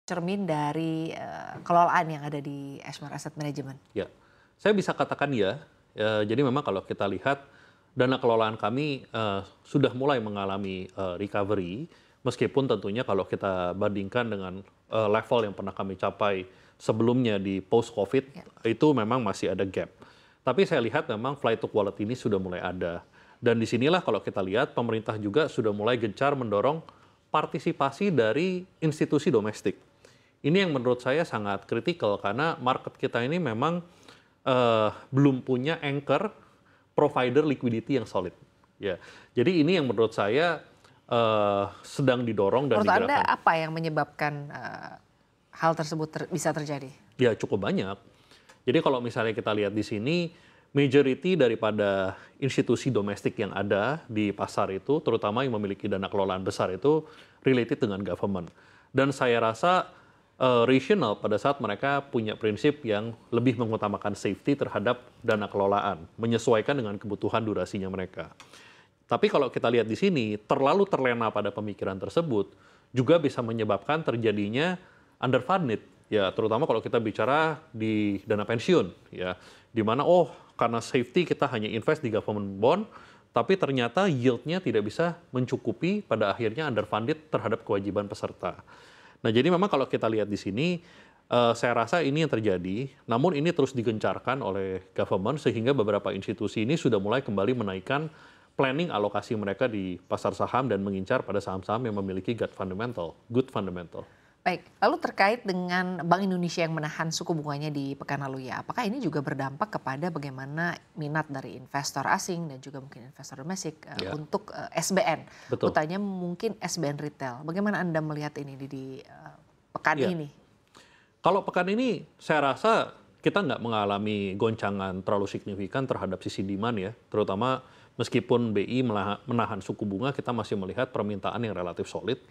cermin dari, kelolaan yang ada di Ashmore Asset Management? Ya, saya bisa katakan ya. Jadi memang kalau kita lihat dana kelolaan kami sudah mulai mengalami recovery, meskipun tentunya kalau kita bandingkan dengan level yang pernah kami capai sebelumnya di post-COVID, Ya. itu memang masih ada gap. Tapi saya lihat memang flight to quality ini sudah mulai ada. Dan disinilah kalau kita lihat pemerintah juga sudah mulai gencar mendorong partisipasi dari institusi domestik. Ini yang menurut saya sangat kritikal karena market kita ini memang belum punya anchor provider liquidity yang solid. Ya, jadi ini yang menurut saya sedang didorong dan Menurut Anda digerakkan. apa yang menyebabkan, hal tersebut bisa terjadi? Ya cukup banyak. Jadi kalau misalnya kita lihat di sini, majority daripada institusi domestik yang ada di pasar itu, terutama yang memiliki dana kelolaan besar itu related dengan government. Dan saya rasa rational pada saat mereka punya prinsip yang lebih mengutamakan safety terhadap dana kelolaan, menyesuaikan dengan kebutuhan durasinya mereka. Tapi kalau kita lihat di sini, terlalu terlena pada pemikiran tersebut juga bisa menyebabkan terjadinya underfunded, ya terutama kalau kita bicara di dana pensiun, ya di mana karena safety kita hanya invest di government bond, tapi ternyata yield-nya tidak bisa mencukupi pada akhirnya underfunded terhadap kewajiban peserta. Nah, jadi memang kalau kita lihat di sini, saya rasa ini yang terjadi, namun ini terus digencarkan oleh government sehingga beberapa institusi ini sudah mulai kembali menaikkan planning alokasi mereka di pasar saham dan mengincar pada saham-saham yang memiliki good fundamental. Baik, lalu terkait dengan Bank Indonesia yang menahan suku bunganya di pekan lalu ya, apakah ini juga berdampak kepada bagaimana minat dari investor asing dan juga mungkin investor domestik Ya, untuk SBN, betul. utamanya mungkin SBN retail. Bagaimana Anda melihat ini di pekan Ya, ini? kalau pekan ini saya rasa kita nggak mengalami goncangan terlalu signifikan terhadap sisi demand ya, terutama meskipun BI menahan suku bunga, kita masih melihat permintaan yang relatif solid.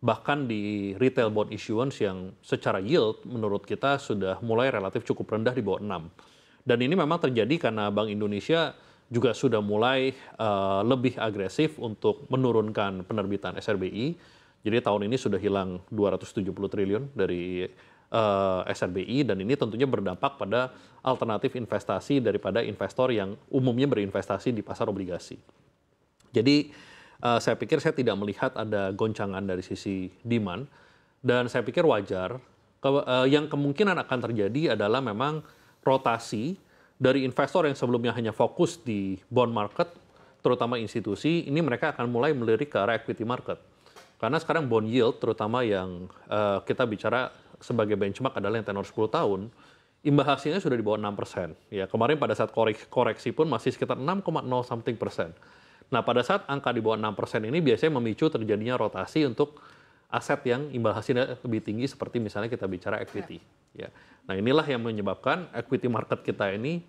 Bahkan di retail bond issuance yang secara yield menurut kita sudah mulai relatif cukup rendah di bawah 6. Dan ini memang terjadi karena Bank Indonesia juga sudah mulai lebih agresif untuk menurunkan penerbitan SRBI. Jadi tahun ini sudah hilang 270 triliun dari SRBI dan ini tentunya berdampak pada alternatif investasi daripada investor yang umumnya berinvestasi di pasar obligasi. Jadi saya pikir saya tidak melihat ada goncangan dari sisi demand dan saya pikir wajar. Yang kemungkinan akan terjadi adalah memang rotasi dari investor yang sebelumnya hanya fokus di bond market, terutama institusi, ini mereka akan mulai melirik ke arah equity market. Karena sekarang bond yield, terutama yang kita bicara sebagai benchmark adalah yang tenor 10 tahun, imbal hasilnya sudah di bawah 6%. Ya, kemarin pada saat koreksi pun masih sekitar 6,0 something persen. Nah, pada saat angka di bawah 6% ini biasanya memicu terjadinya rotasi untuk aset yang imbal hasilnya lebih tinggi seperti misalnya kita bicara equity. Ya. Nah, inilah yang menyebabkan equity market kita ini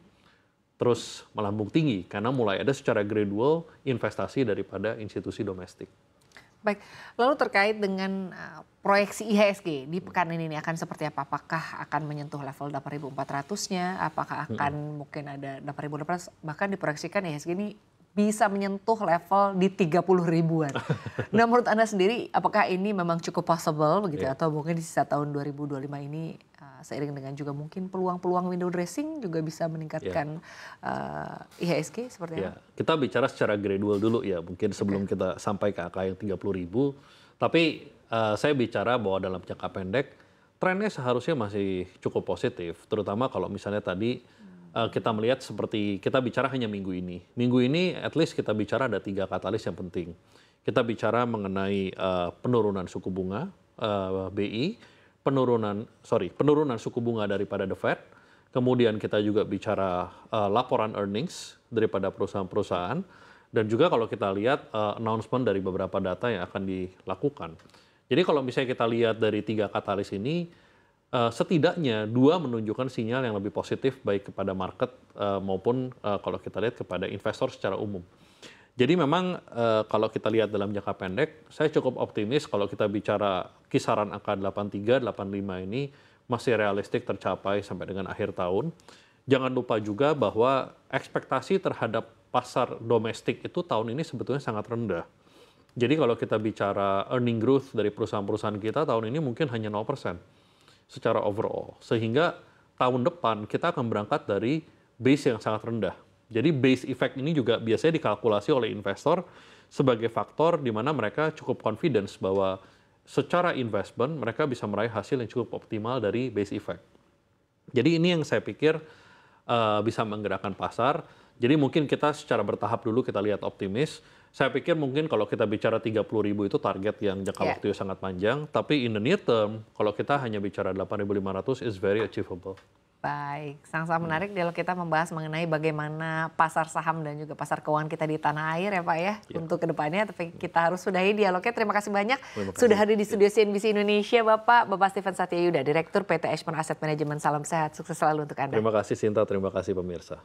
terus melambung tinggi karena mulai ada secara gradual investasi daripada institusi domestik. Baik, lalu terkait dengan proyeksi IHSG di pekan ini akan seperti apa? Apakah akan menyentuh level 8.400-nya? Apakah akan mungkin ada 8.800? Bahkan diproyeksikan IHSG ini bisa menyentuh level di 30 ribuan. Nah, menurut Anda sendiri apakah ini memang cukup possible begitu Yeah. atau mungkin di sisa tahun 2025 ini seiring dengan juga mungkin peluang-peluang window dressing juga bisa meningkatkan IHSG seperti Ya, apa? kita bicara secara gradual dulu ya, mungkin sebelum kita sampai ke angka yang 30 ribu. Tapi saya bicara bahwa dalam jangka pendek, trennya seharusnya masih cukup positif. Terutama kalau misalnya tadi kita melihat seperti kita bicara hanya minggu ini. Minggu ini at least kita bicara ada 3 katalis yang penting. Kita bicara mengenai penurunan suku bunga BI, penurunan suku bunga daripada The Fed. Kemudian kita juga bicara laporan earnings daripada perusahaan-perusahaan. Dan juga kalau kita lihat announcement dari beberapa data yang akan dilakukan. Jadi kalau misalnya kita lihat dari 3 katalis ini, setidaknya 2 menunjukkan sinyal yang lebih positif baik kepada market maupun kalau kita lihat kepada investor secara umum. Jadi memang kalau kita lihat dalam jangka pendek, saya cukup optimis kalau kita bicara kisaran angka 83, 85 ini masih realistik tercapai sampai dengan akhir tahun. Jangan lupa juga bahwa ekspektasi terhadap pasar domestik itu tahun ini sebetulnya sangat rendah. Jadi kalau kita bicara earning growth dari perusahaan-perusahaan kita tahun ini mungkin hanya 0% secara overall. Sehingga tahun depan kita akan berangkat dari base yang sangat rendah. Jadi base effect ini juga biasanya dikalkulasi oleh investor sebagai faktor di mana mereka cukup confidence bahwa secara investment mereka bisa meraih hasil yang cukup optimal dari base effect. Jadi ini yang saya pikir bisa menggerakkan pasar. Jadi mungkin kita secara bertahap dulu kita lihat optimis. Saya pikir mungkin kalau kita bicara 30.000 itu target yang jangka waktu yang sangat panjang. Tapi in the near term, kalau kita hanya bicara 8.500 is very achievable. Baik, sangat-sangat menarik kalau kita membahas mengenai bagaimana pasar saham dan juga pasar keuangan kita di tanah air ya Pak ya, untuk kedepannya. Tapi kita harus sudahi dialognya. Terima kasih banyak sudah hadir di studio CNBC Indonesia Bapak Steven Satyayuda, Direktur PT Ashmore Asset Management. Salam sehat, sukses selalu untuk Anda. Terima kasih Sinta, terima kasih pemirsa.